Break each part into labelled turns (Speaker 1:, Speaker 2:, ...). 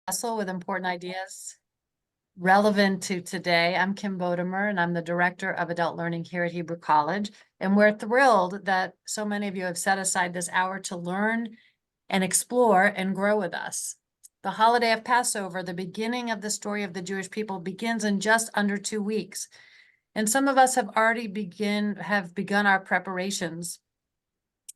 Speaker 1: Wrestle with important ideas relevant to today. I'm Kim Bodemer, and I'm the Director of Adult Learning here at Hebrew College. And we're thrilled that so many of you have set aside this hour to learn and explore and grow with us. The holiday of Passover, the beginning of the story of the Jewish people, begins in just under 2 weeks. And some of us have already begun our preparations.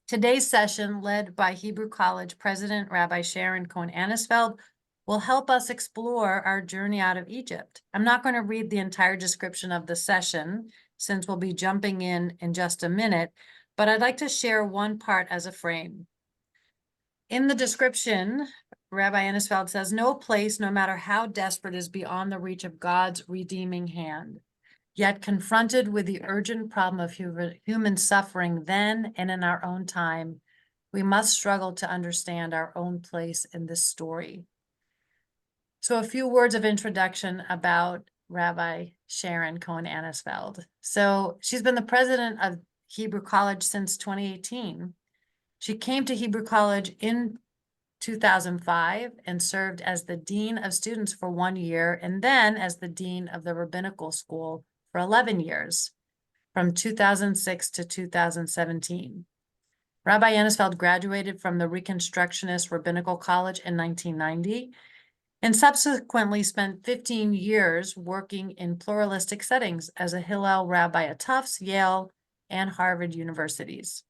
Speaker 1: Today's session, led by Hebrew College President Rabbi Sharon Cohen Anisfeld, will help us explore our journey out of Egypt. I'm not going to read the entire description of the session, since we'll be jumping in just a minute, but I'd like to share one part as a frame. In the description, Rabbi Anisfeld says, "No place, no matter how desperate, is beyond the reach of God's redeeming hand. Yet confronted with the urgent problem of human suffering then and in our own time, we must struggle to understand our own place in this story." So a few words of introduction about Rabbi Sharon Cohen Anisfeld. So she's been the president of Hebrew College since 2018. She came to Hebrew College in 2005 and served as the dean of students for 1 year, and then as the dean of the rabbinical school for 11 years, from 2006 to 2017. Rabbi Anisfeld graduated from the Reconstructionist Rabbinical College in 1990 and subsequently spent 15 years working in pluralistic settings as a Hillel rabbi at Tufts, Yale, and Harvard universities.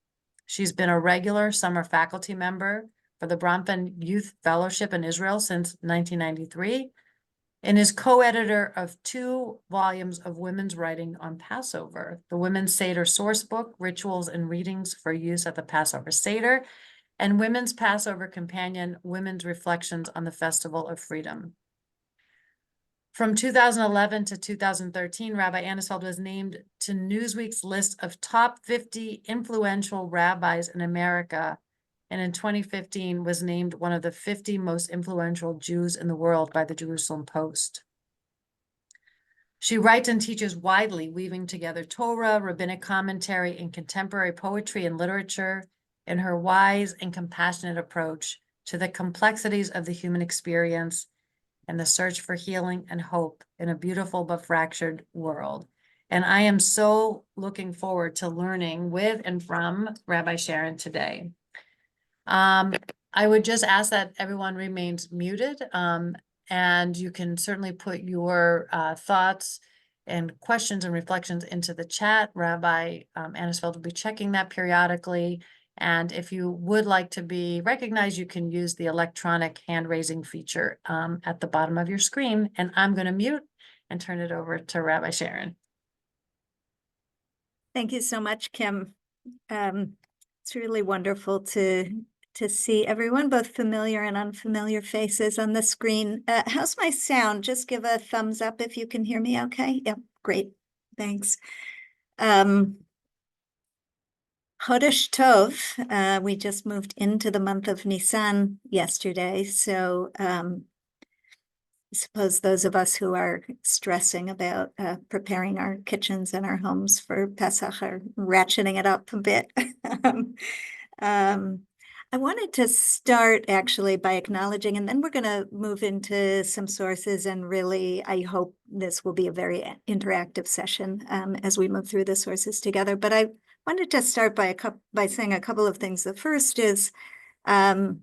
Speaker 1: She's been a regular summer faculty member for the Bronfman Youth Fellowship in Israel since 1993 and is co-editor of 2 volumes of women's writing on Passover: the Women's Seder Sourcebook, Rituals and Readings for Use at the Passover Seder, and Women's Passover Companion, Women's Reflections on the Festival of Freedom. From 2011 to 2013, Rabbi Anisfeld was named to Newsweek's list of top 50 influential rabbis in America, and in 2015 was named one of the 50 most influential Jews in the world by the Jerusalem Post. She writes and teaches widely, weaving together Torah, rabbinic commentary, and contemporary poetry and literature in her wise and compassionate approach to the complexities of the human experience and the search for healing and hope in a beautiful but fractured world. And I am so looking forward to learning with and from Rabbi Sharon today. I would just ask that everyone remains muted, and you can certainly put your thoughts and questions and reflections into the chat. Rabbi Anisfeld will be checking that periodically. And if you would like to be recognized, you can use the electronic hand raising feature at the bottom of your screen. And I'm going to mute and turn it over to Rabbi Sharon.
Speaker 2: Thank you so much, Kim. It's really wonderful to see everyone, both familiar and unfamiliar faces on the screen. How's my sound? Just give a thumbs up if you can hear me okay. Yep, great. Thanks. Chodesh Tov, we just moved into the month of Nisan yesterday, so I suppose those of us who are stressing about preparing our kitchens and our homes for Pesach are ratcheting it up a bit. I wanted to start actually by acknowledging, and then we're going to move into some sources, and really I hope this will be a very interactive session as we move through the sources together. But I wanted to start by saying a couple of things. The first is I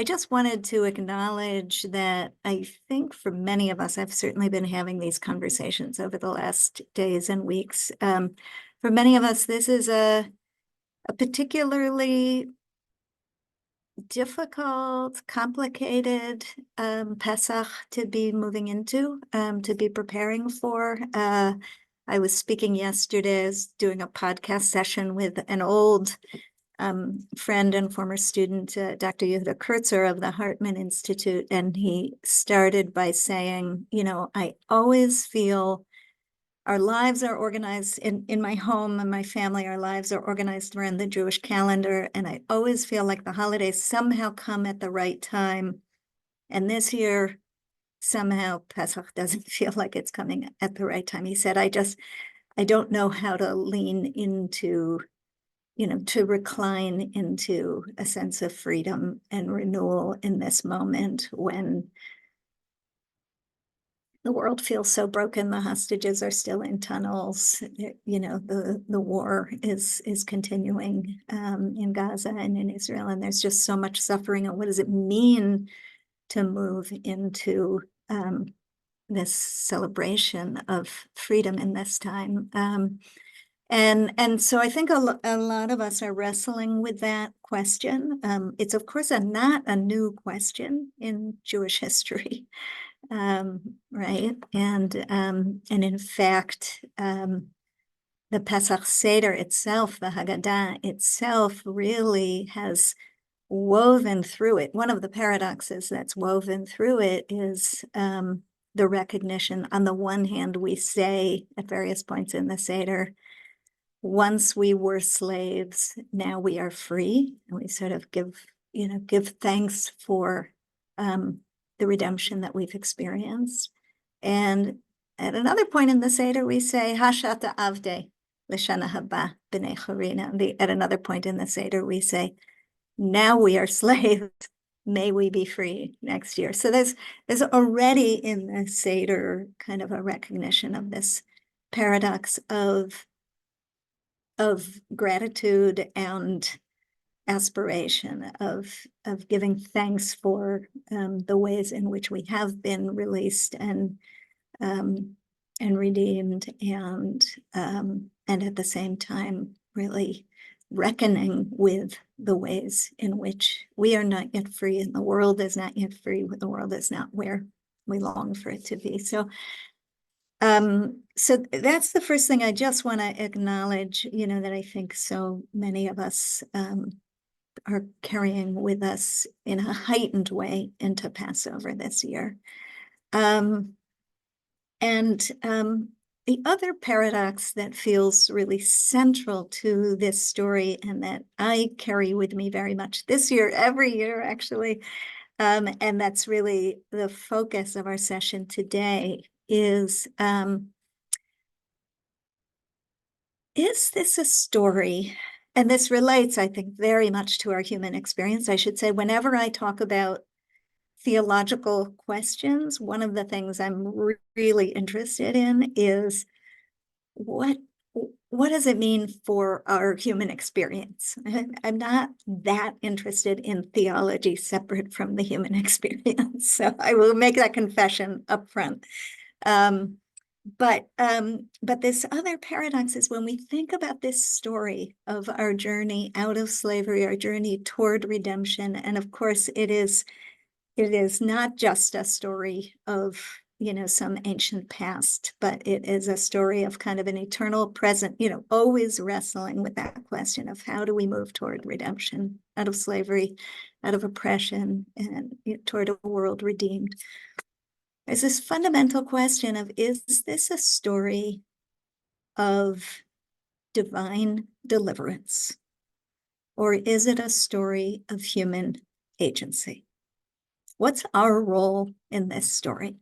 Speaker 2: just wanted to acknowledge that I think for many of us, I've certainly been having these conversations over the last days and weeks. For many of us, this is a particularly difficult, complicated Pesach to be moving into, to be preparing for. I was speaking yesterday, I was doing a podcast session with an old friend and former student, Dr. Yehuda Kurtzer of the Hartman Institute, and he started by saying, you know, I always feel our lives are organized in my home and my family, our lives are organized around the Jewish calendar, and I always feel like the holidays somehow come at the right time. And this year, somehow Pesach doesn't feel like it's coming at the right time. He said, I don't know how to lean into, to recline into a sense of freedom and renewal in this moment when the world feels so broken. The hostages are still in tunnels. You know, the war is continuing in Gaza and in Israel, and there's just so much suffering. And what does it mean to move into this celebration of freedom in this time? And so I think a lot of us are wrestling with that question. It's of course not a new question in Jewish history. Right. And in fact, the Pesach Seder itself, the Haggadah itself, really has woven through it. One of the paradoxes that's woven through it is the recognition. On the one hand, we say at various points in the Seder, once we were slaves, now we are free. And we sort of give thanks for the redemption that we've experienced. And at another point in the Seder, we say, Hashata Avde, Lishana Haba, B'nei Charina. At another point in the Seder, we say, now we are slaves, may we be free next year. So there's already in the Seder kind of a recognition of this paradox of gratitude and aspiration, of giving thanks for the ways in which we have been released and redeemed, and at the same time really reckoning with the ways in which we are not yet free and the world is not yet free, the world is not where we long for it to be. So that's the first thing I just want to acknowledge, that I think so many of us are carrying with us in a heightened way into Passover this year. The other paradox that feels really central to this story and that I carry with me very much this year, every year actually, and that's really the focus of our session today, is this a story? And this relates, I think, very much to our human experience. I should say, whenever I talk about theological questions, one of the things I'm really interested in is what does it mean for our human experience? I'm not that interested in theology separate from the human experience. So I will make that confession up front. But this other paradox is when we think about this story of our journey out of slavery, our journey toward redemption, and of course it is not just a story of some ancient past, but it is a story of kind of an eternal present, always wrestling with that question of how do we move toward redemption, out of slavery, out of oppression, and toward a world redeemed. There's this fundamental question of, is this a story of divine deliverance, or is it a story of human agency? What's our role in this story?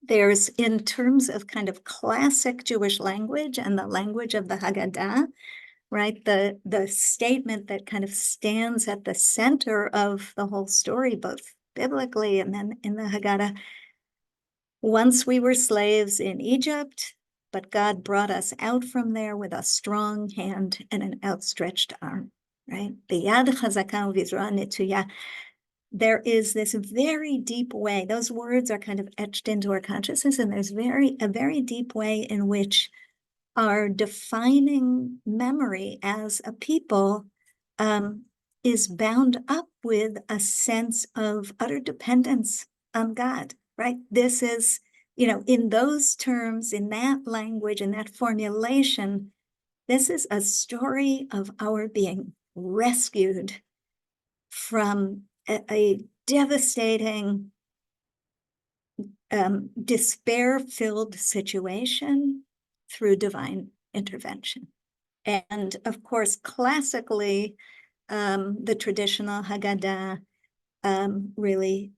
Speaker 2: There's, in terms of kind of classic Jewish language and the language of the Haggadah, right? The statement that kind of stands at the center of the whole story, both biblically and then in the Haggadah. Once we were slaves in Egypt, but God brought us out from there with a strong hand and an outstretched arm, right? B'yad chazaka u'vizroa netuyah. There is this very deep way, those words are kind of etched into our consciousness, and there's a very deep way in which our defining memory as a people is bound up with a sense of utter dependence on God, right? This is, in those terms, in that language, in that formulation, this is a story of our being rescued from a devastating, despair-filled situation through divine intervention. And of course, classically, the traditional Haggadah really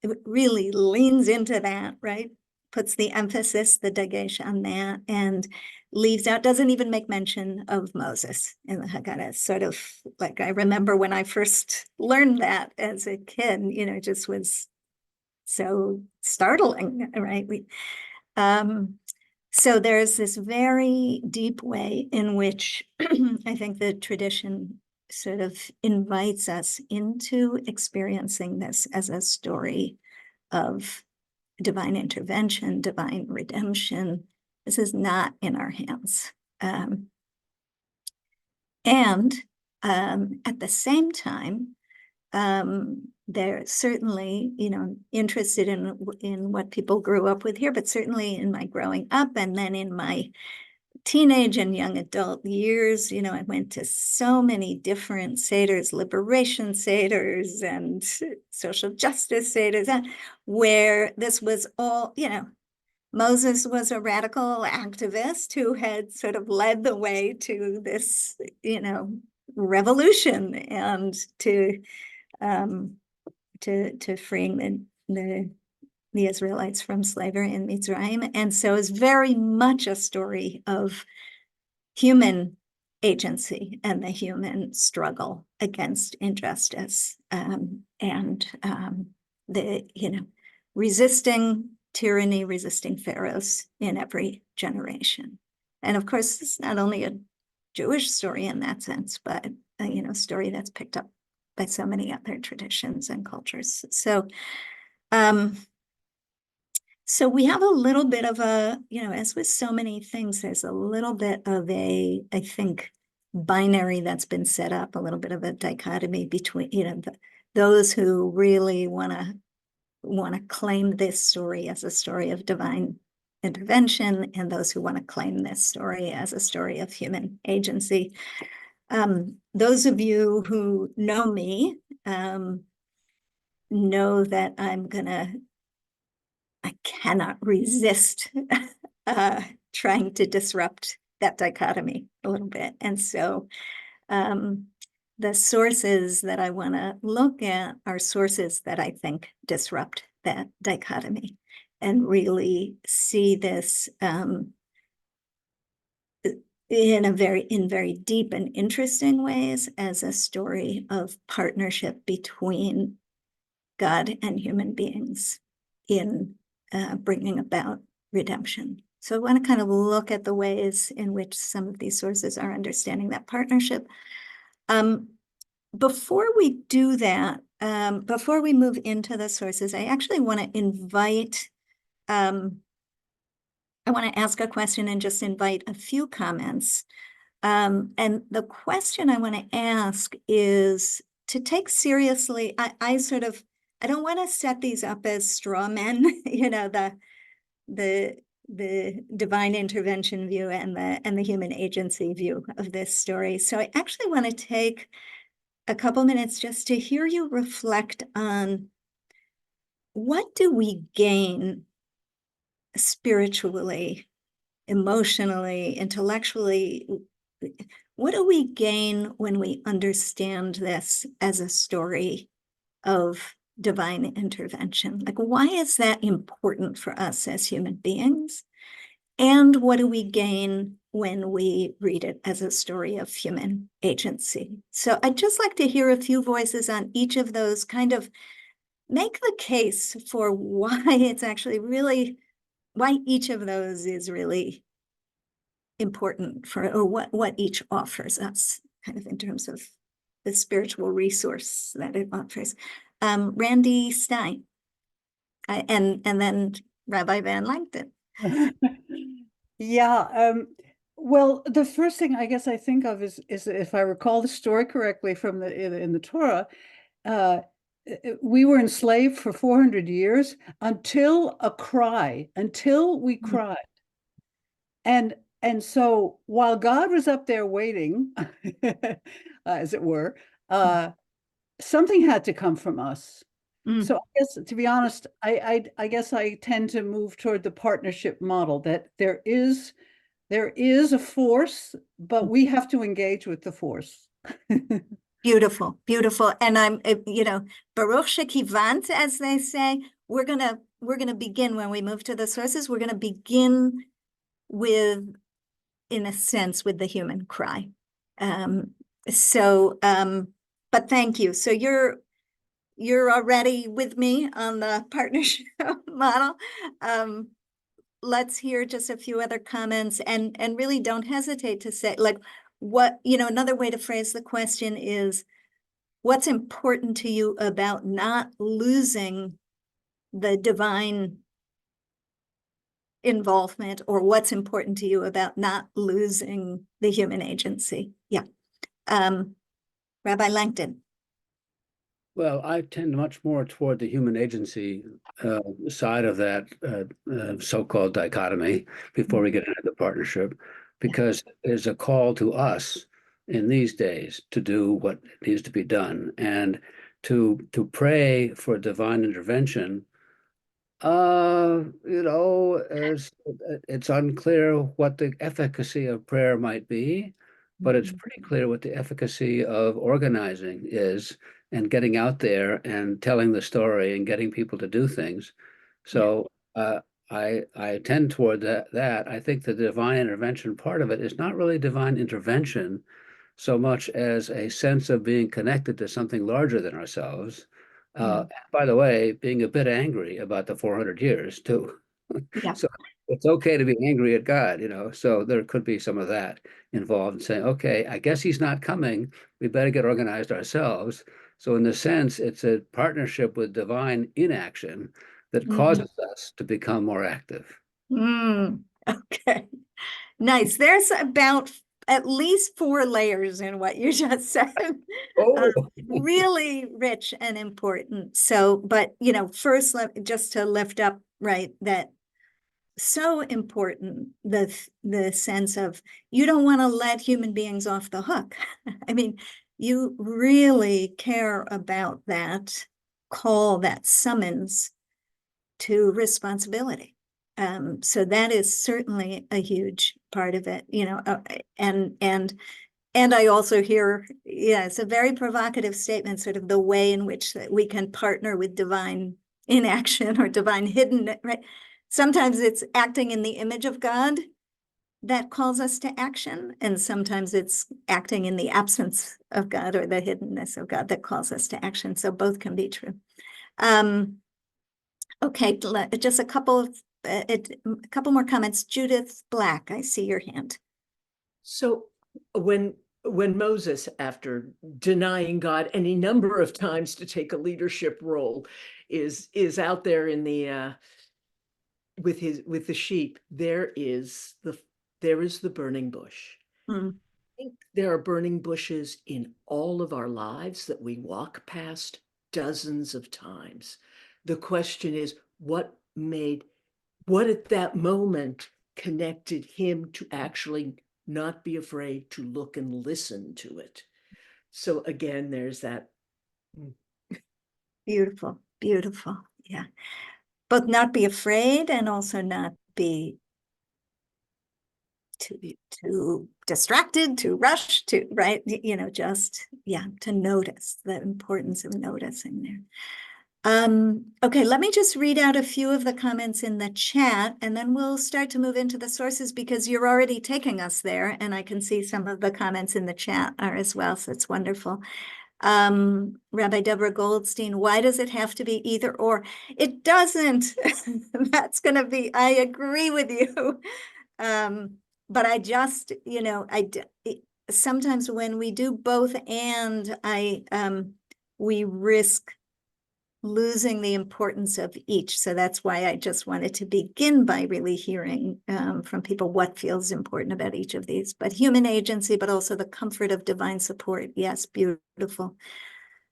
Speaker 2: leans into that, right? Puts the emphasis, the dagesh on that, and leaves out, doesn't even make mention of Moses in the Haggadah. Sort of like, I remember when I first learned that as a kid, it just was so startling, right? So there's this very deep way in which I think the tradition sort of invites us into experiencing this as a story of divine intervention, divine redemption. This is not in our hands. And at the same time, they're certainly, interested in what people grew up with here, but certainly in my growing up and then in my teenage and young adult years, I went to so many different seders, liberation seders and social justice seders, where this was all, Moses was a radical activist who had sort of led the way to this, revolution and to freeing the Israelites from slavery in Mitzrayim. And so it's very much a story of human agency and the human struggle against injustice, and resisting tyranny, resisting pharaohs in every generation. And of course, it's not only a Jewish story in that sense, but a story that's picked up by so many other traditions and cultures. So we have a little bit of a, as with so many things, there's a little bit of a, I think, binary that's been set up, a little bit of a dichotomy between, those who really want to claim this story as a story of divine intervention and those who want to claim this story as a story of human agency. Those of you who know me know that I cannot resist trying to disrupt that dichotomy a little bit. And so the sources that I want to look at are sources that I think disrupt that dichotomy and really see this in very deep and interesting ways as a story of partnership between God and human beings in bringing about redemption. So I want to kind of look at the ways in which some of these sources are understanding that partnership. Before we do that, before we move into the sources, I actually want to invite, I want to ask a question and just invite a few comments. And the question I want to ask is to take seriously, I don't want to set these up as straw men, the divine intervention view and the human agency view of this story. So I actually want to take a couple minutes just to hear you reflect on what do we gain spiritually, emotionally, intellectually. What do we gain when we understand this as a story of divine intervention? Like, why is that important for us as human beings? And what do we gain when we read it as a story of human agency? So I'd just like to hear a few voices on each of those, kind of make the case for why it's actually really, why each of those is really important for, or what each offers us, kind of in terms of the spiritual resource that it offers. Randy Stein, and then Rabbi Van Langton.
Speaker 3: Yeah. Well, the first thing I guess I think of is if I recall the story correctly from in the Torah, we were enslaved for 400 years until we cried. And so while God was up there waiting, as it were, something had to come from us. So I guess, to be honest, I guess I tend to move toward the partnership model, that there is a force, but we have to engage with the force.
Speaker 2: Beautiful, beautiful. And I'm, Baruch Shekivant, as they say, we're gonna begin when we move to the sources. We're gonna begin with, in a sense, with the human cry. But thank you. So you're already with me on the partnership model. Let's hear just a few other comments, and really don't hesitate to say, like, what, another way to phrase the question is, what's important to you about not losing the divine involvement, or what's important to you about not losing the human agency? Yeah. Rabbi Langton.
Speaker 4: Well, I tend much more toward the human agency side of that so-called dichotomy before we get into the partnership, because there's a call to us in these days to do what needs to be done, and to pray for divine intervention. It's unclear what the efficacy of prayer might be, but it's pretty clear what the efficacy of organizing is, and getting out there and telling the story and getting people to do things. So I tend toward that. I think the divine intervention part of it is not really divine intervention so much as a sense of being connected to something larger than ourselves. By the way, being a bit angry about the 400 years too.
Speaker 2: Yeah.
Speaker 4: So it's okay to be angry at God, so there could be some of that involved in saying, okay, I guess he's not coming. We better get organized ourselves. So in the sense, it's a partnership with divine inaction that causes us to become more active.
Speaker 2: Okay. Nice. There's about at least 4 layers in what you just said.
Speaker 4: Oh,
Speaker 2: Really rich and important. So, but first, just to lift up, right, that so important, the sense of, you don't want to let human beings off the hook. I mean, you really care about that call, that summons to responsibility. So that is certainly a huge part of it, and I also hear, it's a very provocative statement, sort of the way in which we can partner with divine inaction or divine hidden, right? Sometimes it's acting in the image of God that calls us to action, and sometimes it's acting in the absence of God or the hiddenness of God that calls us to action. So both can be true. Okay, just a couple more comments. Judith Black, I see your hand.
Speaker 5: So when Moses, after denying God any number of times to take a leadership role, is out there in the with the sheep, there is the burning bush. I think there are burning bushes in all of our lives that we walk past dozens of times. The question is, what at that moment connected him to actually not be afraid to look and listen to it? So again, there's that.
Speaker 2: Beautiful, beautiful. Yeah. Both not be afraid and also not be too distracted, too rushed, to, right? Just, to notice, the importance of noticing there. Okay, let me just read out a few of the comments in the chat, and then we'll start to move into the sources, because you're already taking us there, and I can see some of the comments in the chat are as well, so it's wonderful. Rabbi Deborah Goldstein, why does it have to be either or? It doesn't. That's going to be, I agree with you. But I just, sometimes when we do both and, we risk losing the importance of each. So that's why I just wanted to begin by really hearing from people what feels important about each of these. But human agency, but also the comfort of divine support. Yes, beautiful.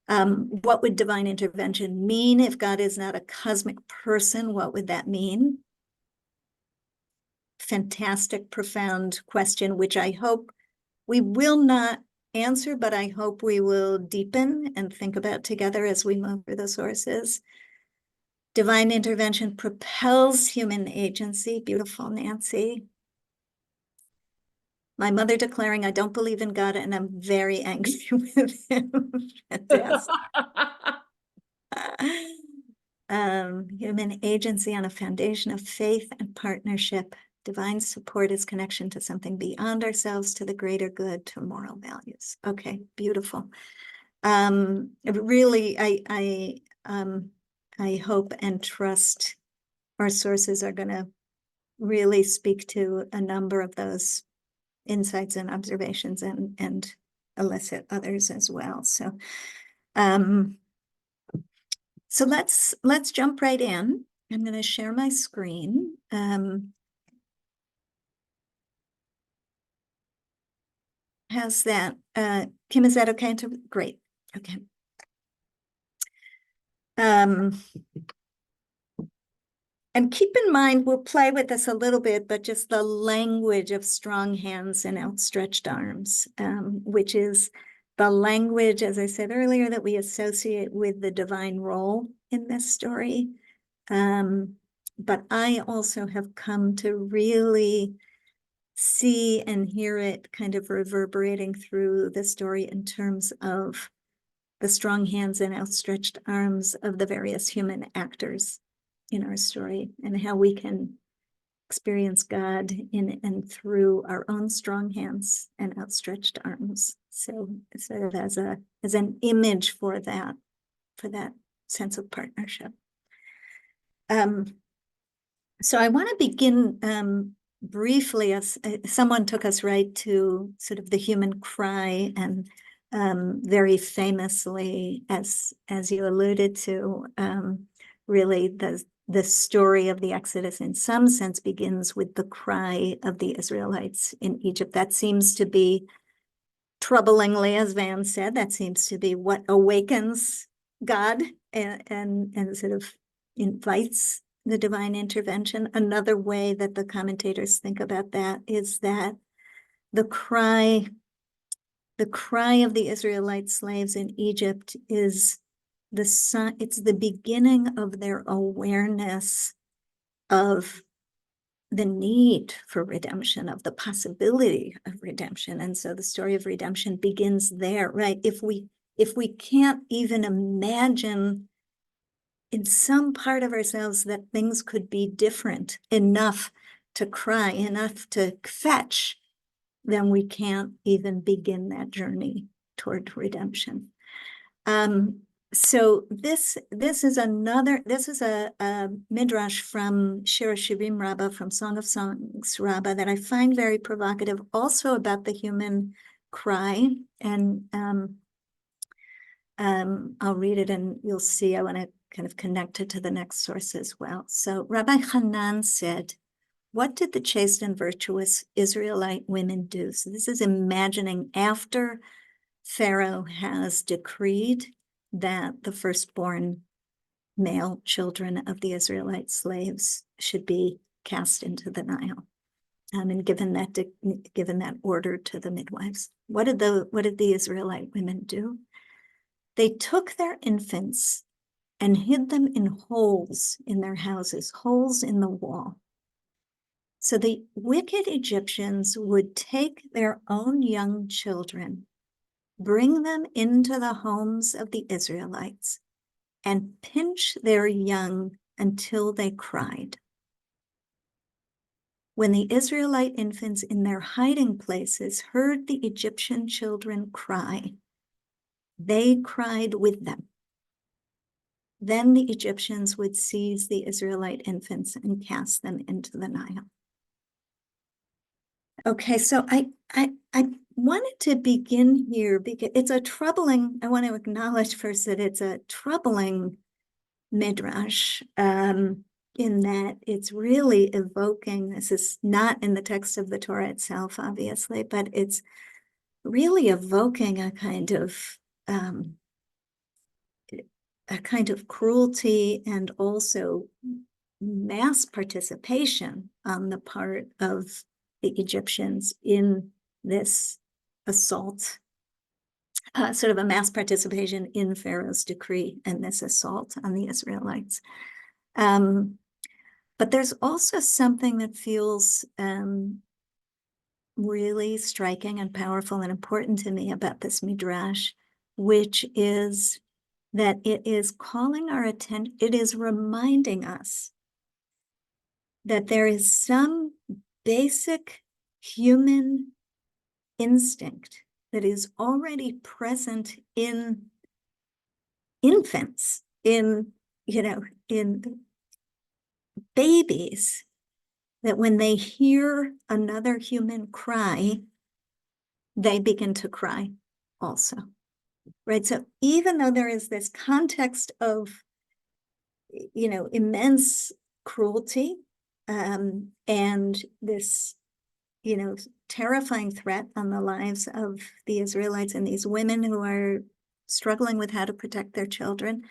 Speaker 2: What would divine intervention mean if God is not a cosmic person? What would that mean? Fantastic, profound question, which I hope we will not answer, but I hope we will deepen and think about together as we move through the sources. Divine intervention propels human agency. Beautiful, Nancy. My mother declaring, I don't believe in God and I'm very angry with him. Fantastic. Human agency on a foundation of faith and partnership. Divine support is connection to something beyond ourselves, to the greater good, to moral values. Okay, beautiful. Really, I hope and trust our sources are going to really speak to a number of those insights and observations and elicit others as well. So, so let's jump right in. I'm going to share my screen. How's that? Kim, is that okay? Great. Okay. And keep in mind, we'll play with this a little bit, but just the language of strong hands and outstretched arms, which is the language, as I said earlier, that we associate with the divine role in this story. But I also have come to really see and hear it kind of reverberating through the story in terms of the strong hands and outstretched arms of the various human actors in our story, and how we can experience God in and through our own strong hands and outstretched arms. So sort of as an image for that sense of partnership. So I want to begin briefly, as someone took us right to sort of the human cry, and very famously, as you alluded to, really the story of the Exodus in some sense begins with the cry of the Israelites in Egypt. That seems to be, troublingly, as Van said, that seems to be what awakens God and sort of invites the divine intervention. Another way that the commentators think about that is that the cry of the Israelite slaves in Egypt is it's the beginning of their awareness of the need for redemption, of the possibility of redemption. And so the story of redemption begins there, right? If we can't even imagine in some part of ourselves that things could be different enough to cry, enough to fetch, then we can't even begin that journey toward redemption. So this is a midrash from Shir Shirim Rabbah, from Song of Songs Rabbah, that I find very provocative, also about the human cry. And I'll read it and you'll see. I want to kind of connect it to the next source as well. So Rabbi Hanan said, "What did the chaste and virtuous Israelite women do?" So this is imagining after Pharaoh has decreed that the firstborn male children of the Israelite slaves should be cast into the Nile, and given that order to the midwives. What did the Israelite women do? They took their infants and hid them in holes in their houses, holes in the wall. So the wicked Egyptians would take their own young children, bring them into the homes of the Israelites, and pinch their young until they cried. When the Israelite infants in their hiding places heard the Egyptian children cry, they cried with them. Then the Egyptians would seize the Israelite infants and cast them into the Nile. Okay, so I wanted to begin here because it's a troubling, I want to acknowledge first that it's a troubling midrash, in that it's really evoking, this is not in the text of the Torah itself, obviously, but it's really evoking a kind of cruelty and also mass participation on the part of the Egyptians in this assault, sort of a mass participation in Pharaoh's decree and this assault on the Israelites. But there's also something that feels really striking and powerful and important to me about this midrash, which is that it is calling our attention, it is reminding us that there is some basic human instinct that is already present in infants, in babies, that when they hear another human cry, they begin to cry also, right? So even though there is this context of, immense cruelty, and this, terrifying threat on the lives of the Israelites and these women who are struggling with how to protect their children,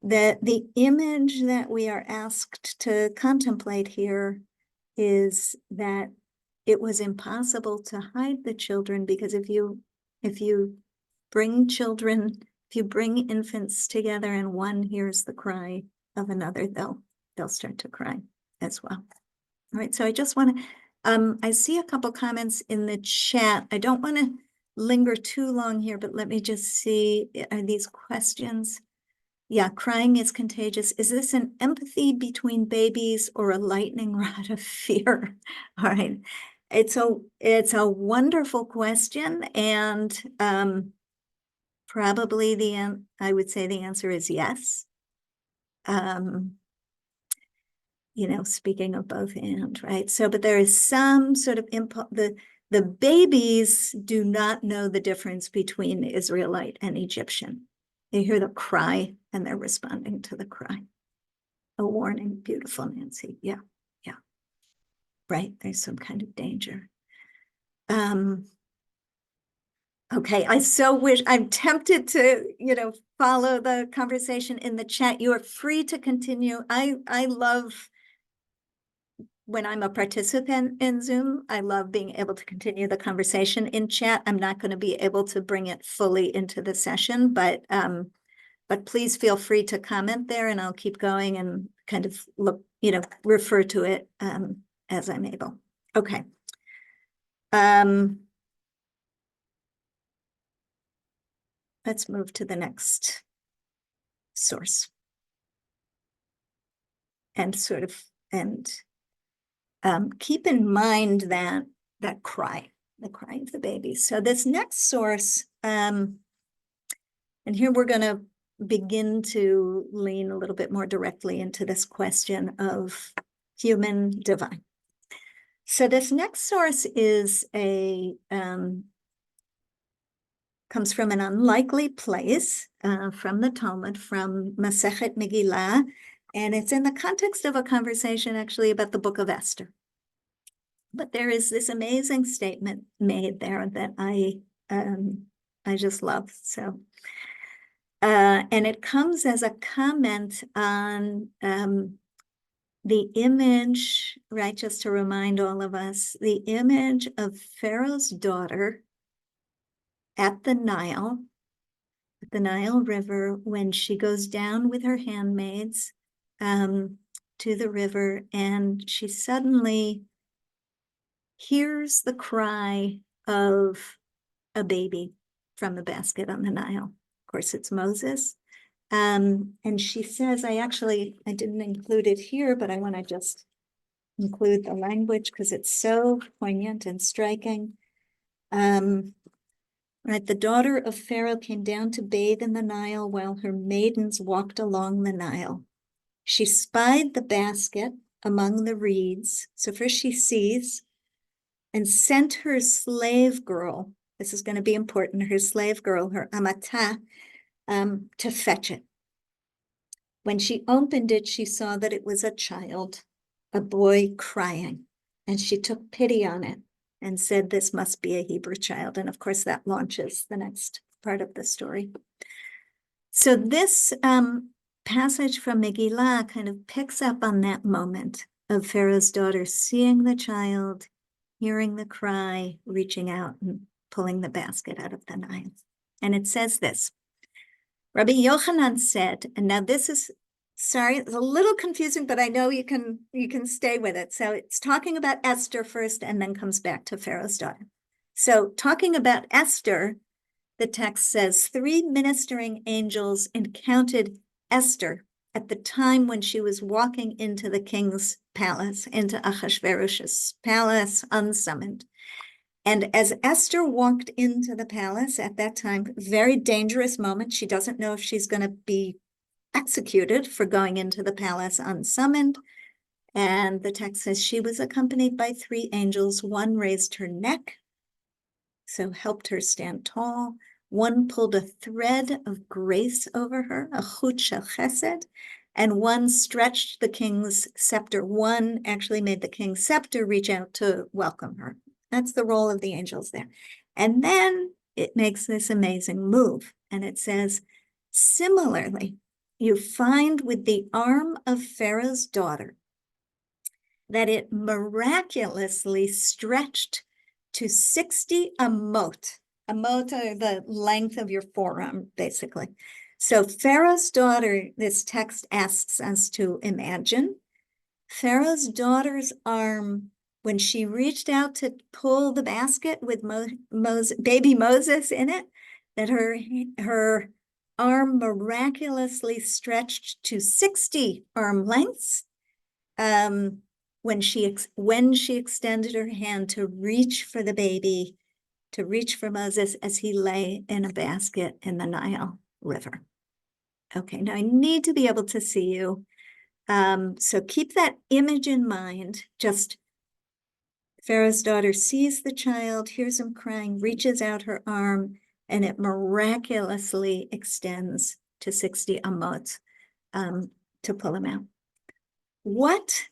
Speaker 2: that the image that we are asked to contemplate here is that it was impossible to hide the children, because if you bring infants together and one hears the cry of another, they'll start to cry as well. All right, so I just want to, I see a couple comments in the chat. I don't want to linger too long here, but let me just see, are these questions? Yeah, crying is contagious. Is this an empathy between babies or a lightning rod of fear? All right, it's a wonderful question, and probably I would say the answer is yes. Speaking of both and, right? So, but there is some sort of the babies do not know the difference between Israelite and Egyptian. They hear the cry and they're responding to the cry. A warning, beautiful, Nancy. Yeah. Right, there's some kind of danger. Okay, I so wish, I'm tempted to, follow the conversation in the chat. You are free to continue. I love, when I'm a participant in Zoom, I love being able to continue the conversation in chat. I'm not going to be able to bring it fully into the session, but please feel free to comment there, and I'll keep going and kind of look, refer to it as I'm able. Okay. Let's move to the next source. And keep in mind that cry, the cry of the baby. So this next source, and here we're going to begin to lean a little bit more directly into this question of human divine. So this next source is comes from an unlikely place, from the Talmud, from Masechet Megillah, and it's in the context of a conversation actually about the book of Esther. But there is this amazing statement made there that I just love. So, and it comes as a comment on the image, right? Just to remind all of us, the image of Pharaoh's daughter at the Nile River, when she goes down with her handmaids to the river, and she suddenly hears the cry of a baby from the basket on the Nile. Of course, it's Moses. And she says, I didn't include it here, but I want to just include the language because it's so poignant and striking. Right, the daughter of Pharaoh came down to bathe in the Nile while her maidens walked along the Nile. She spied the basket among the reeds. So first she sees and sent her slave girl, this is going to be important, her slave girl, her amata, to fetch it. When she opened it, she saw that it was a child, a boy crying, and she took pity on it and said, this must be a Hebrew child. And of course, that launches the next part of the story. So this passage from Megillah kind of picks up on that moment of Pharaoh's daughter seeing the child, hearing the cry, reaching out and pulling the basket out of the Nile. And it says this, Rabbi Yochanan said, and now this is, sorry, it's a little confusing, but I know you can stay with it. So it's talking about Esther first and then comes back to Pharaoh's daughter. So talking about Esther, the text says 3 ministering angels encountered Esther at the time when she was walking into the king's palace, into Ahasuerus's palace, unsummoned. And as Esther walked into the palace at that time, very dangerous moment. She doesn't know if she's going to be executed for going into the palace unsummoned. And the text says she was accompanied by 3 angels. One raised her neck, so helped her stand tall. One pulled a thread of grace over her, a chut shel chesed, and one stretched the king's scepter. One actually made the king's scepter reach out to welcome her. That's the role of the angels there. And then it makes this amazing move. And it says, similarly, you find with the arm of Pharaoh's daughter that it miraculously stretched to 60 amot. Amot are the length of your forearm, basically. So Pharaoh's daughter, this text asks us to imagine Pharaoh's daughter's arm, when she reached out to pull the basket with baby Moses in it, that her arm miraculously stretched to 60 arm lengths. When she extended her hand to reach for the baby, to reach for Moses as he lay in a basket in the Nile River. Okay, now I need to be able to see you. So keep that image in mind. Just Pharaoh's daughter sees the child, hears him crying, reaches out her arm, and it miraculously extends to 60 amot to pull him out. What's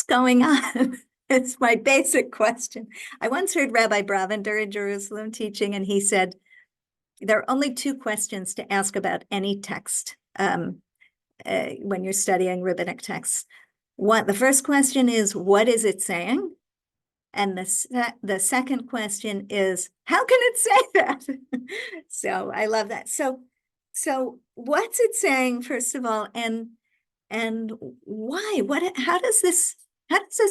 Speaker 2: going on? It's my basic question. I once heard Rabbi Bravender in Jerusalem teaching, and he said, there are only 2 questions to ask about any text when you're studying rabbinic texts. The first question is, what is it saying? And the second question is, how can it say that? So I love that. So what's it saying, first of all, and why? How does this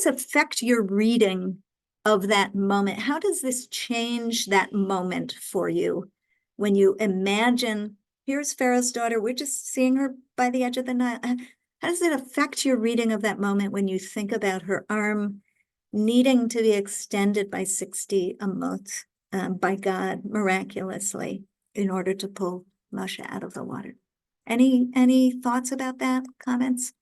Speaker 2: affect your reading of that moment? How does this change that moment for you when you imagine, here's Pharaoh's daughter, we're just seeing her by the edge of the Nile. How does it affect your reading of that moment when you think about her arm needing to be extended by 60 amot by God miraculously in order to pull Moshe out of the water? Any thoughts about that? Comments?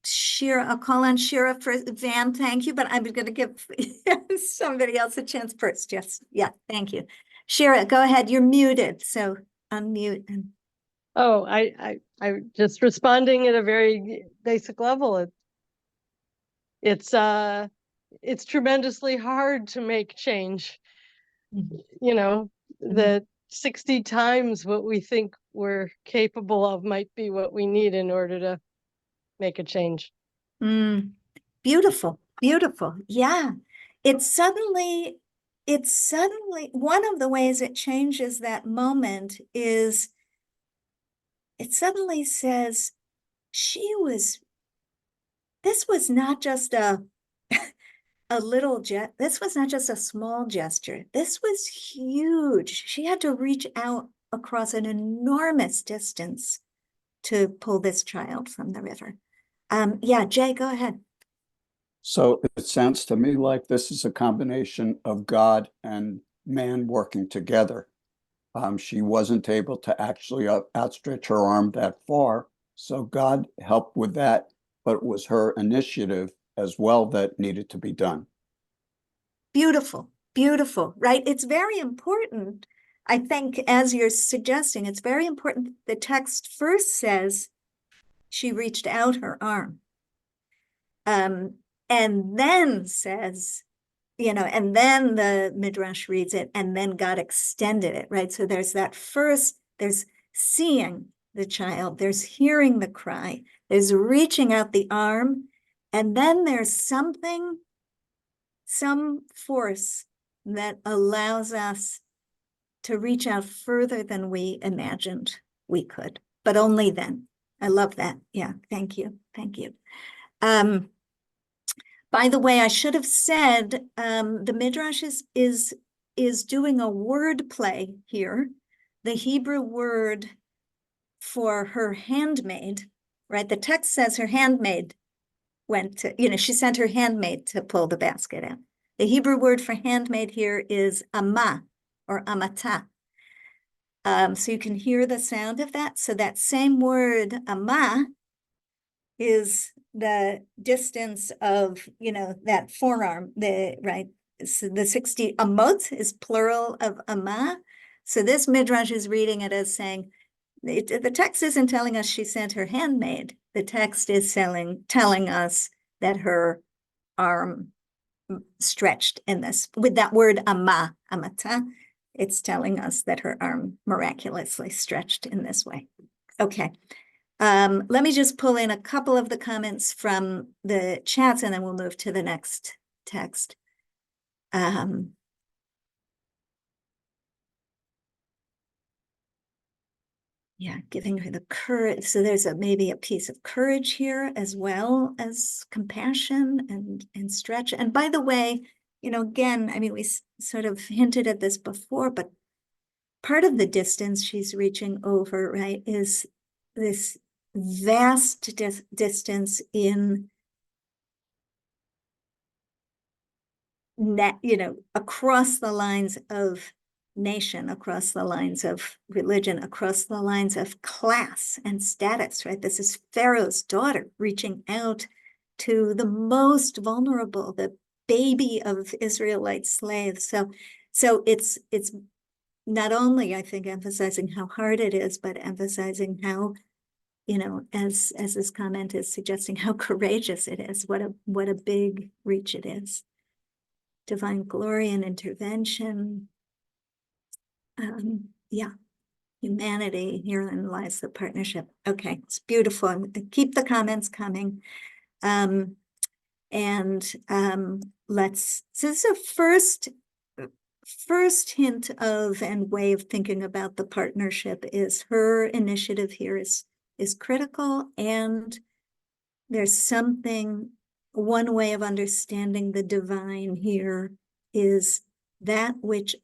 Speaker 2: Shira, I'll call on Shira for Van, thank you, but I'm going to give somebody else a chance first. Yes, yeah, thank you. Shira, go ahead. You're muted, so unmute.
Speaker 6: Oh, I just responding at a very basic level. It's tremendously hard to make change. You know, the 60 times what we think we're capable of might be what we need in order to make a change.
Speaker 2: Beautiful, beautiful. Yeah. It's suddenly one of the ways it changes that moment is it suddenly says this was not just a this was not just a small gesture. This was huge. She had to reach out across an enormous distance to pull this child from the river. Yeah, Jay, go ahead.
Speaker 7: So it sounds to me like this is a combination of God and man working together. She wasn't able to actually outstretch her arm that far, so God helped with that, but it was her initiative as well that needed to be done.
Speaker 2: Beautiful, beautiful, right? It's very important, I think, as you're suggesting, it's very important. The text first says she reached out her arm. And then says, and then the Midrash reads it, and then God extended it, right? So there's that first, there's seeing the child, there's hearing the cry, there's reaching out the arm, and then there's some force that allows us to reach out further than we imagined we could, but only then. I love that. Yeah, thank you. Thank you. By the way, I should have said the Midrash is is doing a word play here. The Hebrew word for her handmaid, right? The text says her handmaid went to, she sent her handmaid to pull the basket out. The Hebrew word for handmaid here is amma or amata. So you can hear the sound of that. So that same word, amma, is the distance of, that forearm, right? So the 60 amot is plural of amma. So this midrash is reading it as saying, the text isn't telling us she sent her handmaid. The text is telling us that her arm stretched in this, with that word amma, amata, it's telling us that her arm miraculously stretched in this way. Okay. Let me just pull in a couple of the comments from the chats and then we'll move to the next text. Yeah, giving her the courage. So there's maybe a piece of courage here as well as compassion and stretch. And by the way, again, I mean, we sort of hinted at this before, but part of the distance she's reaching over, right, is this vast distance in that, across the lines of nation, across the lines of religion, across the lines of class and status, right? This is Pharaoh's daughter reaching out to the most vulnerable, the baby of Israelite slaves. So it's not only, I think, emphasizing how hard it is, but emphasizing how, as this comment is suggesting, how courageous it is, what a big reach it is. Divine glory and intervention. Yeah, humanity, herein lies the partnership. Okay, it's beautiful. Keep the comments coming. So this is a first hint of and way of thinking about the partnership is her initiative here is critical, and there's something, one way of understanding the divine here is that which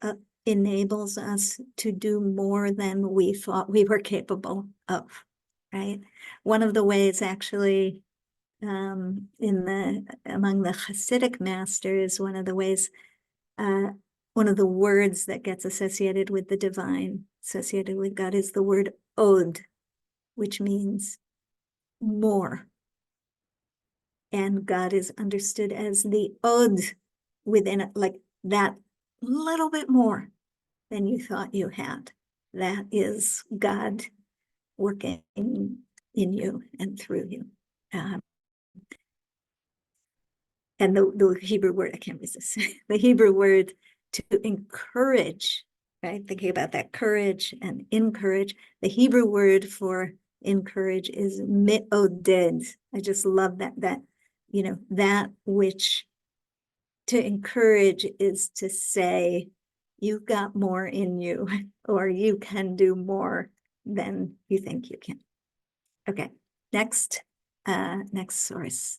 Speaker 2: enables us to do more than we thought we were capable of, right? One of the ways actually among the Hasidic masters, one of the ways, one of the words that gets associated with the divine, associated with God, is the word od, which means more. And God is understood as the od within it, like that little bit more than you thought you had. That is God working in you and through you. And the Hebrew word, I can't resist, the Hebrew word to encourage, right? Thinking about that courage and encourage. The Hebrew word for encourage is me'oded. I just love that, that which to encourage is to say, you've got more in you, or you can do more than you think you can. Okay, next source.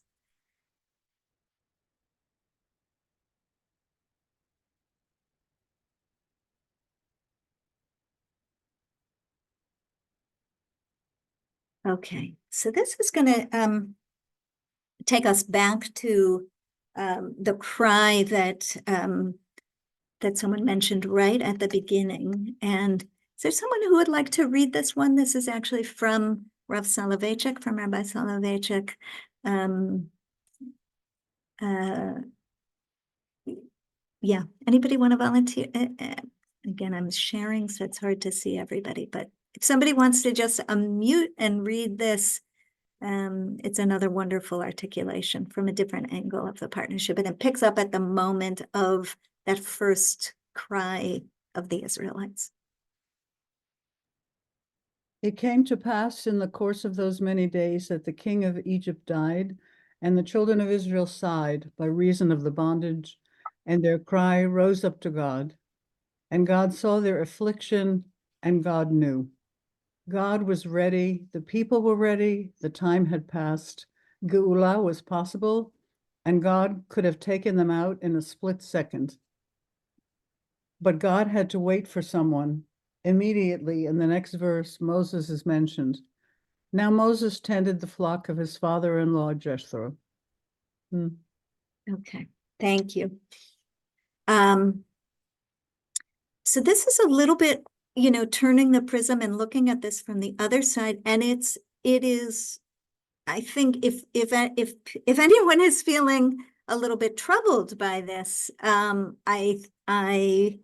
Speaker 2: Okay, so this is going to take us back to the cry that that someone mentioned right at the beginning. And is there someone who would like to read this one? This is actually from Rav Soloveitchik, from Rabbi Soloveitchik. Yeah, anybody want to volunteer? Again, I'm sharing, so it's hard to see everybody, but if somebody wants to just unmute and read this, it's another wonderful articulation from a different angle of the partnership. And it picks up at the moment of that first cry of the Israelites.
Speaker 3: It came to pass in the course of those many days that the king of Egypt died, and the children of Israel sighed by reason of the bondage, and their cry rose up to God. And God saw their affliction, and God knew. God was ready, the people were ready, the time had passed, Geula was possible, and God could have taken them out in a split second. but God had to wait for someone. Immediately in the next verse, Moses is mentioned. Now Moses tended the flock of his father-in-law Jethro.
Speaker 2: Okay, thank you. So this is a little bit, turning the prism and looking at this from the other side, and it is, I think, if anyone is feeling a little bit troubled by this, I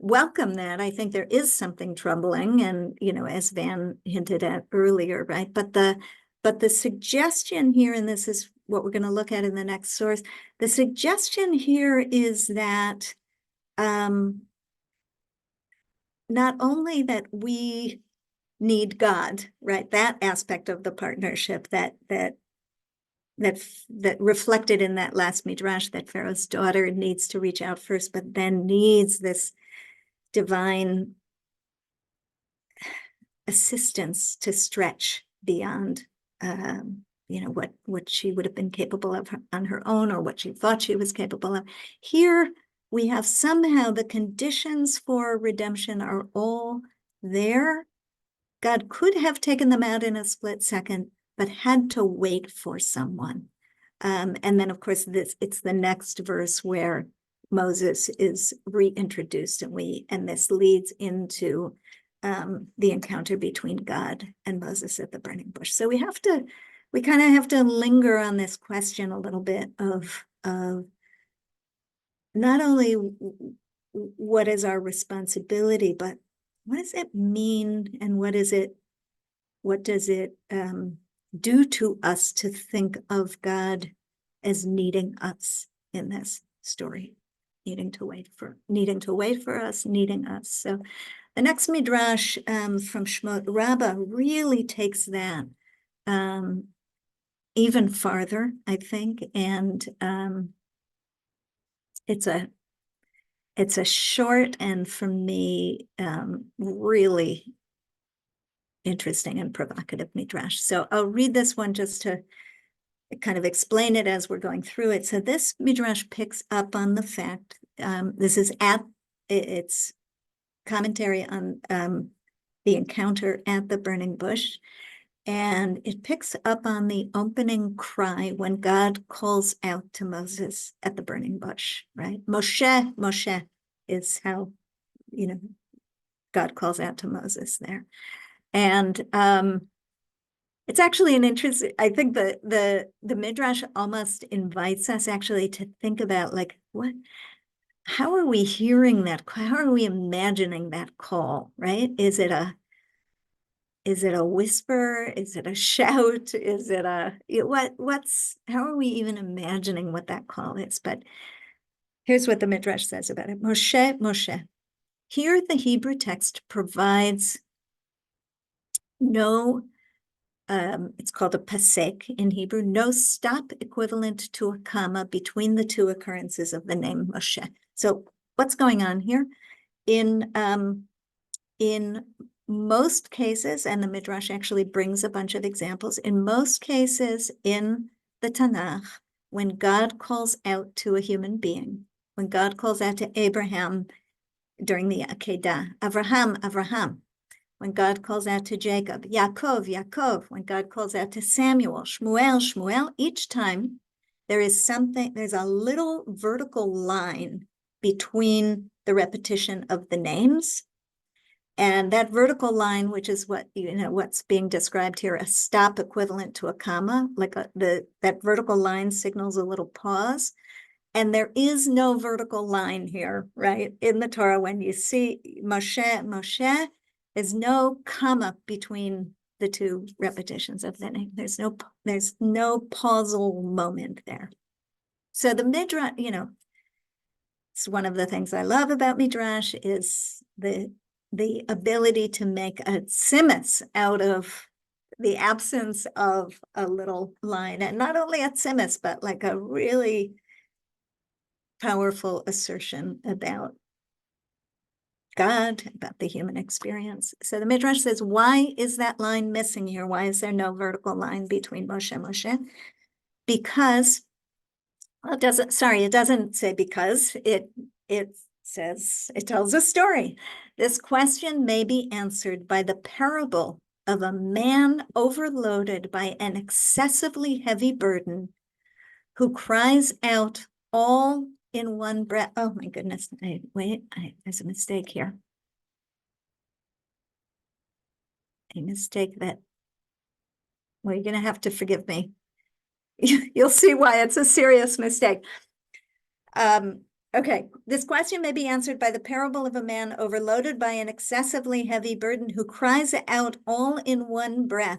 Speaker 2: welcome that. I think there is something troubling, and as Van hinted at earlier, right? But the suggestion here, and this is what we're going to look at in the next source, the suggestion here is that not only that we need God, right? That aspect of the partnership that reflected in that last midrash, that Pharaoh's daughter needs to reach out first, but then needs this divine assistance to stretch beyond what she would have been capable of on her own, or what she thought she was capable of. Here we have somehow the conditions for redemption are all there. God could have taken them out in a split second, but had to wait for someone. And then, of course, it's the next verse where Moses is reintroduced, and this leads into the encounter between God and Moses at the burning bush. So we kind of have to linger on this question a little bit of not only what is our responsibility, but what does it mean, and what does it do to us to think of God as needing us in this story, needing to wait for us, needing us. So the next midrash from Shemot Rabbah really takes that even farther, I think, and it's a short and, for me, really interesting and provocative midrash. So I'll read this one just to kind of explain it as we're going through it. So this midrash picks up on the fact, this is it's commentary on the encounter at the burning bush, and it picks up on the opening cry when God calls out to Moses at the burning bush, right? Moshe, Moshe is how, God calls out to Moses there. And it's actually an interesting, I think the midrash almost invites us actually to think about, like, how are we hearing that? How are we imagining that call, right? Is it a whisper? Is it a shout? Is it how are we even imagining what that call is? But here's what the midrash says about it. Moshe, Moshe. Here the Hebrew text provides no, it's called a pasek in Hebrew, no stop equivalent to a comma between the two occurrences of the name Moshe. So what's going on here? In most cases, and the midrash actually brings a bunch of examples, in most cases in the Tanakh, when God calls out to a human being, when God calls out to Abraham during the Akedah, Avraham, Avraham, when God calls out to Jacob, Yaakov, Yaakov, when God calls out to Samuel, Shmuel, Shmuel, each time there's a little vertical line between the repetition of the names. And that vertical line, which is what's being described here, a stop equivalent to a comma, like that vertical line signals a little pause. And there is no vertical line here, right? In the Torah, when you see Moshe, Moshe, there's no comma between the two repetitions of the name. There's no pausal moment there. So the midrash, it's one of the things I love about midrash is the ability to make a tzimus out of the absence of a little line, and not only a tzimus, but like a really powerful assertion about God, about the human experience. So the midrash says, why is that line missing here? Why is there no vertical line between Moshe, Moshe? Because, well, it doesn't say because, it says, it tells a story. This question may be answered by the parable of a man overloaded by an excessively heavy burden who cries out all in one breath. Oh my goodness, there's a mistake here. A mistake that, well, you're gonna have to forgive me. You'll see why it's a serious mistake. Okay, this question may be answered by the parable of a man overloaded by an excessively heavy burden who cries out all in one breath,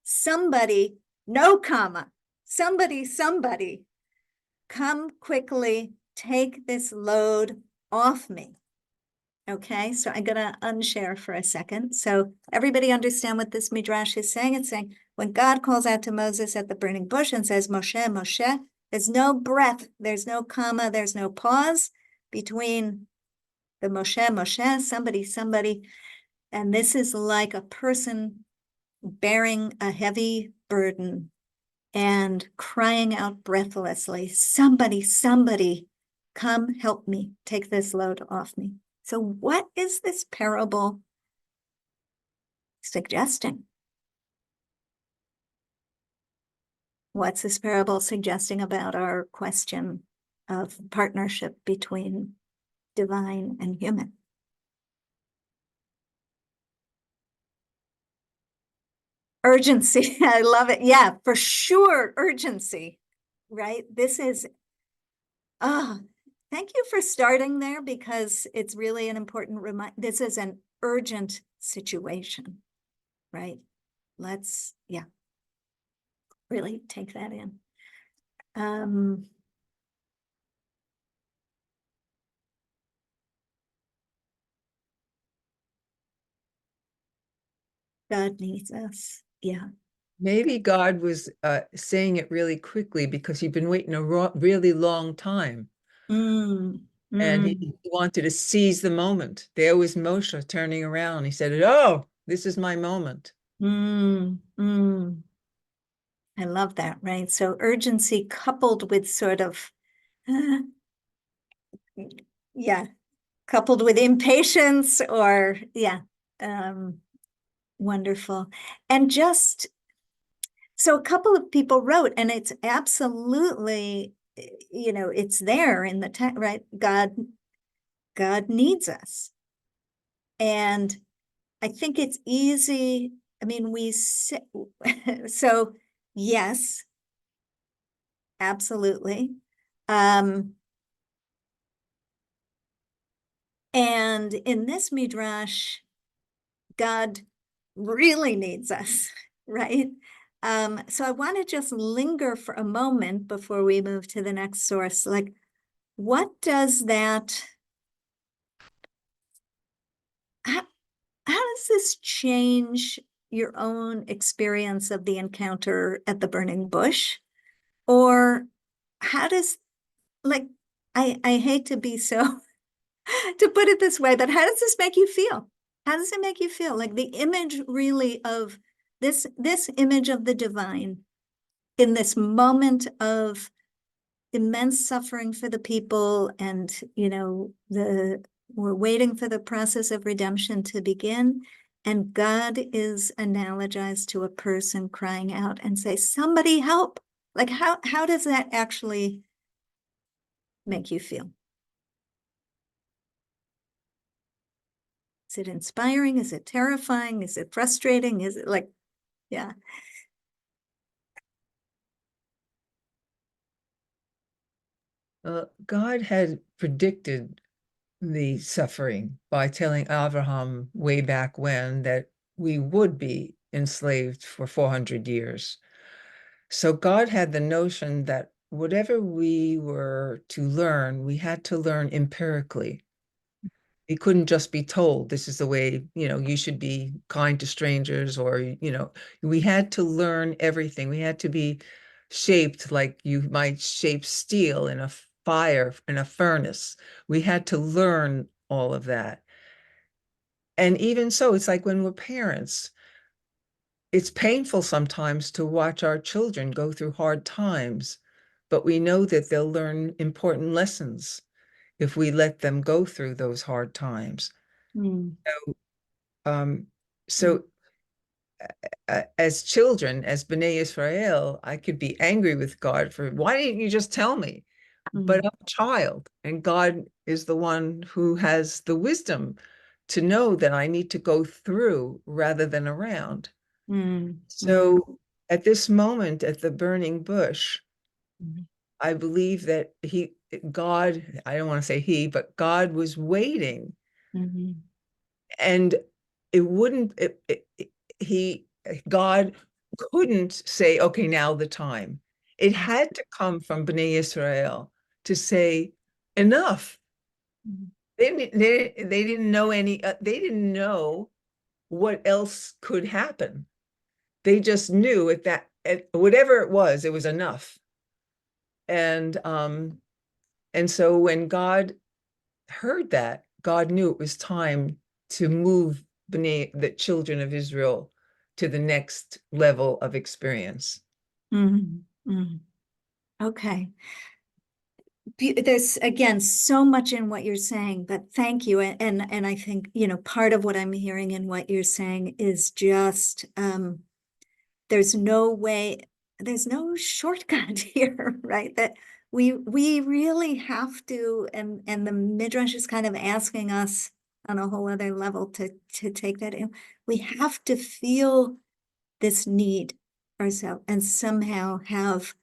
Speaker 2: somebody, no comma, somebody, come quickly, take this load off me. Okay, so I'm gonna unshare for a second. So everybody understand what this midrash is saying? It's saying, when God calls out to Moses at the burning bush and says, Moshe, Moshe, there's no breath, there's no comma, there's no pause between the Moshe, Moshe, somebody. And this is like a person bearing a heavy burden and crying out breathlessly, somebody, come help me, take this load off me. So what is this parable suggesting? What's this parable suggesting about our question of partnership between divine and human? Urgency. I love it. Yeah, for sure. Urgency, right? This is, thank you for starting there, because it's really an important reminder. This is an urgent situation, right? Let's, yeah, really take that in. God needs us. Yeah.
Speaker 8: Maybe God was saying it really quickly because he'd been waiting a really long time. And he wanted to seize the moment. There was Moshe turning around. He said, oh, this is my moment.
Speaker 2: I love that, right? So urgency coupled with sort of, yeah, coupled with impatience, or yeah, wonderful. And just, so a couple of people wrote, and it's absolutely, you know, it's there in the text, right? God needs us. And I think it's easy. I mean, we say, so yes, absolutely. And in this midrash, God really needs us, right? So I want to just linger for a moment before we move to the next source. Like, what does that, how does this change your own experience of the encounter at the burning bush? Or how does, like, I hate to be so, to put it this way, but how does this make you feel? How does it make you feel? Like the image really of this image of the divine in this moment of immense suffering for the people, and, you know, we're waiting for the process of redemption to begin. And God is analogized to a person crying out and say, somebody help. Like, how does that actually make you feel? Is it inspiring? Is it terrifying? Is it frustrating? Is it like, yeah.
Speaker 8: God had predicted the suffering by telling Abraham way back when that we would be enslaved for 400 years. So God had the notion that whatever we were to learn, we had to learn empirically. We couldn't just be told this is the way, you know, you should be kind to strangers, or, you know, we had to learn everything. We had to be shaped like you might shape steel in a fire, in a furnace. We had to learn all of that. And even so, it's like when we're parents, it's painful sometimes to watch our children go through hard times, but we know that they'll learn important lessons. if we let them go through those hard times.
Speaker 2: Mm,
Speaker 8: So as children, as B'nai Israel, I could be angry with God for, why didn't you just tell me? But I'm a child, and God is the one who has the wisdom to know that I need to go through rather than around. So at this moment, at the burning bush, I believe that God, I don't want to say he, but God was waiting. And it wouldn't, God couldn't say, okay, now the time. It had to come from B'nai Israel to say, enough. They didn't know they didn't know what else could happen. They just knew whatever it was enough. And so when God heard that, God knew it was time to move the children of Israel to the next level of experience.
Speaker 2: Okay. There's, again, so much in what you're saying, but thank you. And I think, part of what I'm hearing in what you're saying is just, there's no shortcut here, right? That we really have to, and the Midrash is kind of asking us on a whole other level to take that in. We have to feel this need ourselves and somehow have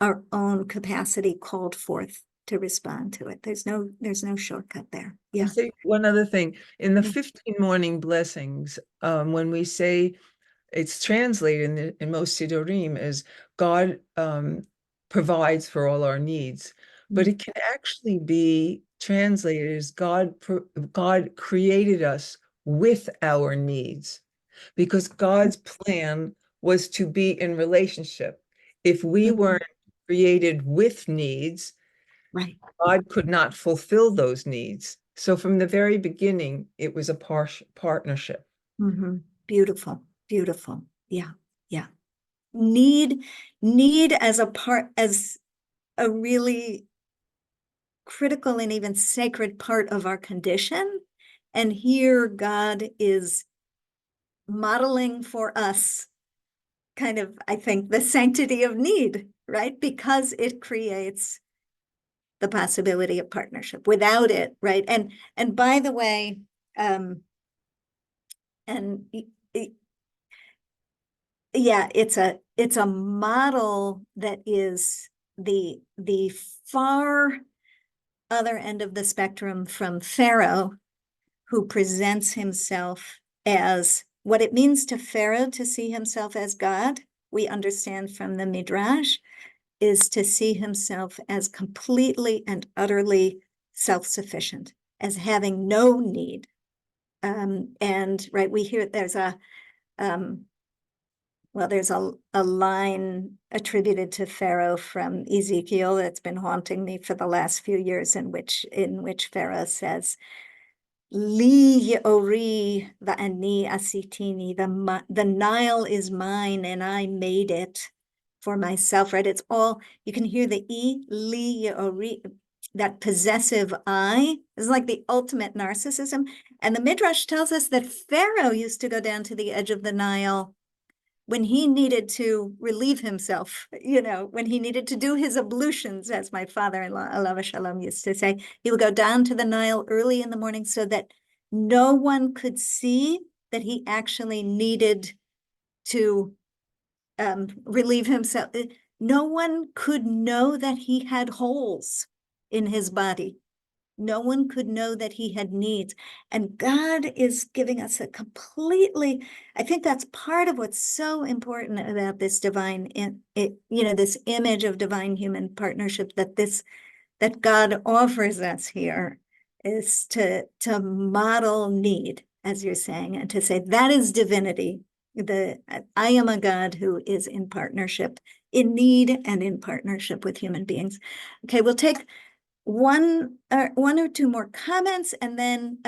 Speaker 2: our own capacity called forth to respond to it. There's no shortcut there. Yeah.
Speaker 8: I'll say one other thing. In the 15 morning blessings, when we say, it's translated in most Siddurim as God provides for all our needs, but it can actually be translated as God created us with our needs, because God's plan was to be in relationship. If we weren't created with needs,
Speaker 2: Right.
Speaker 8: God could not fulfill those needs. So from the very beginning, it was a partnership.
Speaker 2: Beautiful, beautiful. Yeah, yeah. Need as a really critical and even sacred part of our condition. And here God is modeling for us kind of, I think, the sanctity of need, right? Because it creates the possibility of partnership. Without it, right? And by the way, yeah, it's a model that is the far other end of the spectrum from Pharaoh, who presents himself as what it means to Pharaoh to see himself as God. We understand from the Midrash is to see himself as completely and utterly self-sufficient, as having no need. And right, we hear there's a line attributed to Pharaoh from Ezekiel that's been haunting me for the last few years, in which Pharaoh says, Li Ori va'ani asitini, the Nile is mine and I made it for myself, right? It's all, you can hear the Li Ori, that possessive I is like the ultimate narcissism. And the Midrash tells us that Pharaoh used to go down to the edge of the Nile when he needed to relieve himself, when he needed to do his ablutions, as my father-in-law, alav shalom, used to say. He would go down to the Nile early in the morning so that no one could see that he actually needed to relieve himself. No one could know that he had holes in his body. No one could know that he had needs. And God is giving us a completely, I think that's part of what's so important about this divine, this image of divine human partnership that God offers us here, is to model need, as you're saying, and to say that is divinity. I am a God who is in partnership, in need and in partnership with human beings. Okay, we'll take one or two more comments, and then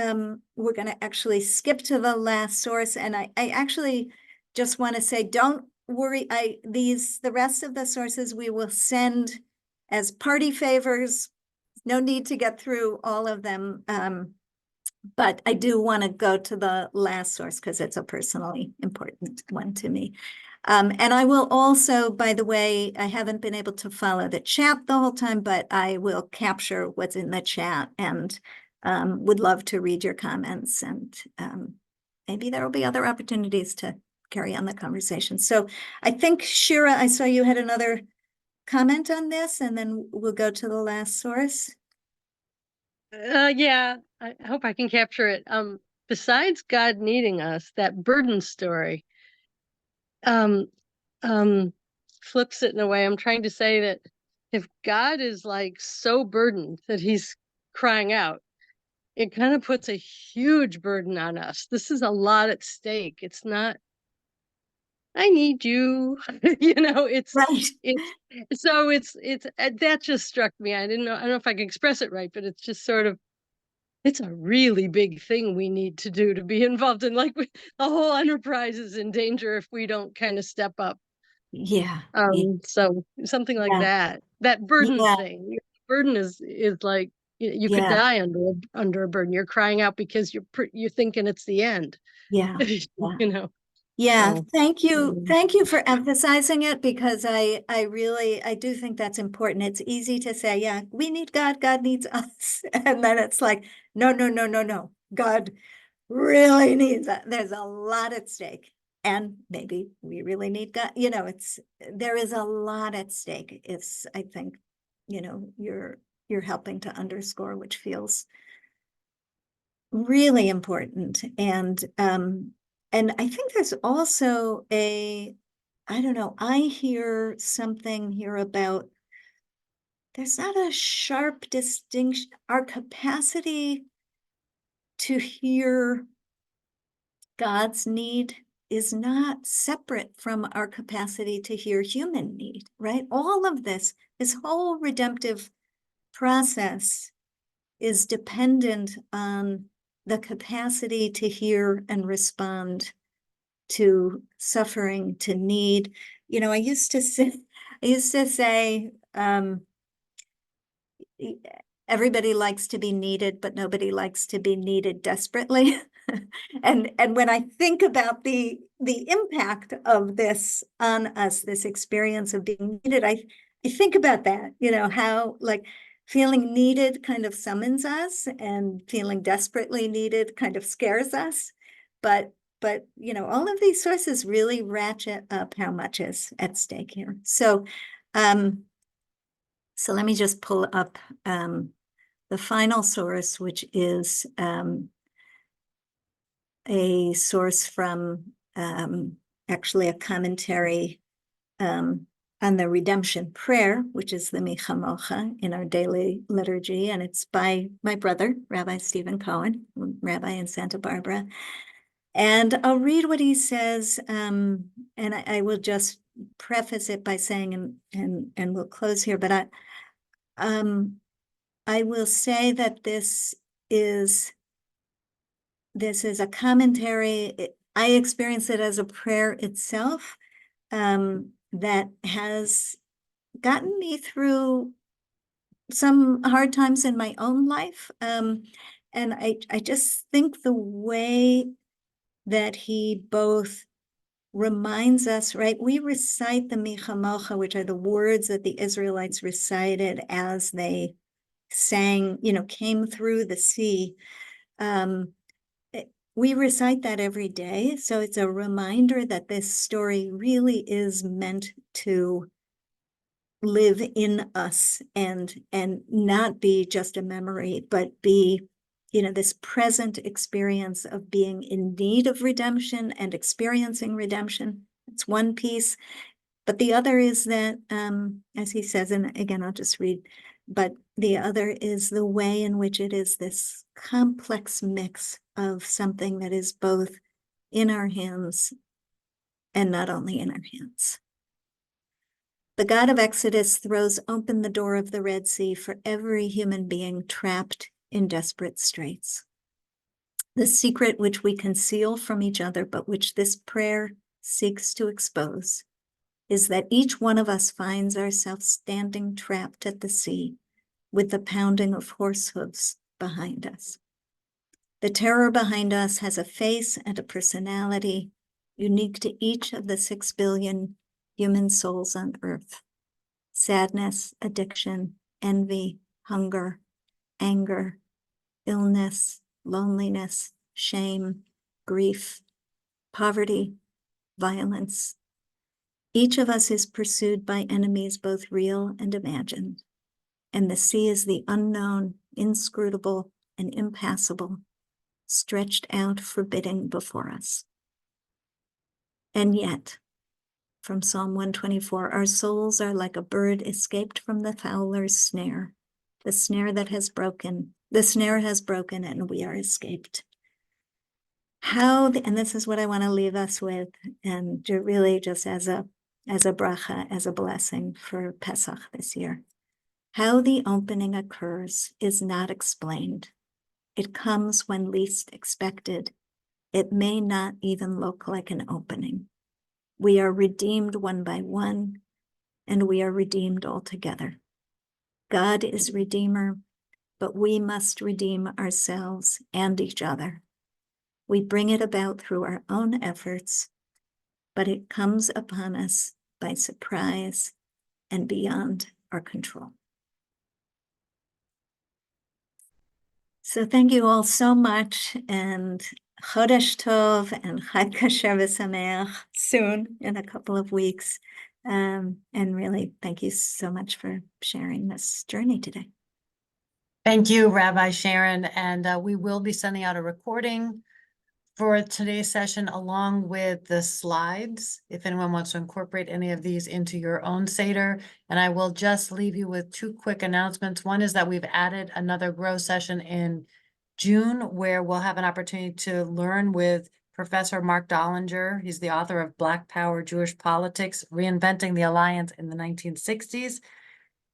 Speaker 2: we're going to actually skip to the last source. And I actually just want to say, don't worry. The rest of the sources we will send as party favors no need to get through all of them. But I do want to go to the last source because it's a personally important one to me. And I will also, by the way, I haven't been able to follow the chat the whole time, but I will capture what's in the chat and would love to read your comments. And maybe there will be other opportunities to carry on the conversation. So I think, Shira, I saw you had another comment on this, and then we'll go to the last source.
Speaker 6: Yeah, I hope I can capture it. Besides God needing us, that burden story um flips it in a way. I'm trying to say that if God is like so burdened that he's crying out, it kind of puts a huge burden on us. This is a lot at stake. It's not, I need you, it's
Speaker 2: Right.
Speaker 6: so it's that just struck me. I don't know if I can express it right, but it's just sort of, it's a really big thing we need to do to be involved in, like the whole enterprise is in danger if we don't kind of step up.
Speaker 2: Yeah.
Speaker 6: So something like
Speaker 2: Yeah.
Speaker 6: that burden
Speaker 2: Yeah.
Speaker 6: thing. Burden is like you could
Speaker 2: Yeah.
Speaker 6: die under a burden. You're crying out because you're thinking it's the end.
Speaker 2: Yeah. Yeah. Yeah,
Speaker 6: So,
Speaker 2: thank you. Thank you for emphasizing it, because I do think that's important. It's easy to say, yeah, we need God, God needs us. And then it's like, no, no, no, no, no. God really needs that. There's a lot at stake. And maybe we really need God. There is a lot at stake. It's, I think, you're helping to underscore, which feels really important. And I think there's also I don't know, I hear something here about there's not a sharp distinction. Our capacity to hear God's need is not separate from our capacity to hear human need, right? All of this whole redemptive process is dependent on the capacity to hear and respond to suffering, to need. I used to say, everybody likes to be needed, but nobody likes to be needed desperately. And when I think about the impact of this on us, this experience of being needed, I think about that, how like feeling needed kind of summons us, and feeling desperately needed kind of scares us. But all of these sources really ratchet up how much is at stake here. So let me just pull up the final source, which is a source from actually a commentary on the redemption prayer, which is the Mi Chamocha in our daily liturgy. And it's by my brother, Rabbi Sharon Cohen, rabbi in Santa Barbara. And I'll read what he says, and I will just preface it by saying, and we'll close here, but I will say that this is a commentary. I experience it as a prayer itself, that has gotten me through some hard times in my own life. And I just think the way that he both reminds us, right? We recite the Mi Chamocha, which are the words that the Israelites recited as they sang, came through the sea. We recite that every day. So it's a reminder that this story really is meant to live in us and not be just a memory, but be, this present experience of being in need of redemption and experiencing redemption. It's one piece. But the other is that, as he says, and again, I'll just read, but the other is the way in which it is this complex mix of something that is both in our hands and not only in our hands. The God of Exodus throws open the door of the Red Sea for every human being trapped in desperate straits. The secret which we conceal from each other, but which this prayer seeks to expose, is that each one of us finds ourselves standing trapped at the sea, with the pounding of horse hooves behind us. The terror behind us has a face and a personality unique to each of the 6 billion human souls on earth. Sadness, addiction, envy, hunger, anger, illness, loneliness, shame, grief, poverty, violence. Each of us is pursued by enemies both real and imagined, and the sea is the unknown, inscrutable, and impassable, stretched out forbidding before us. And yet, from Psalm 124, our souls are like a bird escaped from the fowler's snare. The snare has broken, and we are escaped. And this is what I want to leave us with, and really just as a bracha, as a blessing for Pesach this year. How the opening occurs is not explained. It comes when least expected. It may not even look like an opening. We are redeemed one by one, and we are redeemed altogether. God is Redeemer, but we must redeem ourselves and each other. We bring it about through our own efforts, but it comes upon us by surprise and beyond our control. So thank you all so much, and Chodesh Tov and Chag Kasher V'Sameach soon, in a couple of weeks. And really, thank you so much for sharing this journey today.
Speaker 1: Thank you, Rabbi Sharon. And we will be sending out a recording for today's session along with the slides, if anyone wants to incorporate any of these into your own Seder. And I will just leave you with 2 quick announcements. One is that we've added another Grow session in June, where we'll have an opportunity to learn with Professor Mark Dollinger. He's the author of Black Power, Jewish Politics, Reinventing the Alliance in the 1960s.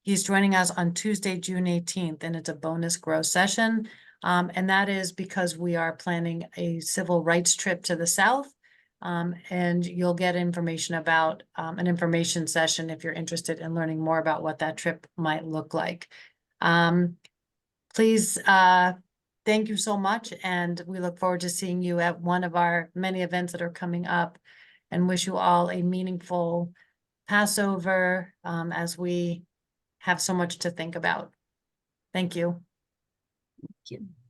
Speaker 1: He's joining us on Tuesday, June 18th, and it's a bonus Grow session. And that is because we are planning a civil rights trip to the South. And you'll get information about an information session if you're interested in learning more about what that trip might look like. Please, thank you so much. And we look forward to seeing you at one of our many events that are coming up, and wish you all a meaningful Passover as we have so much to think about. Thank you.
Speaker 2: Thank you.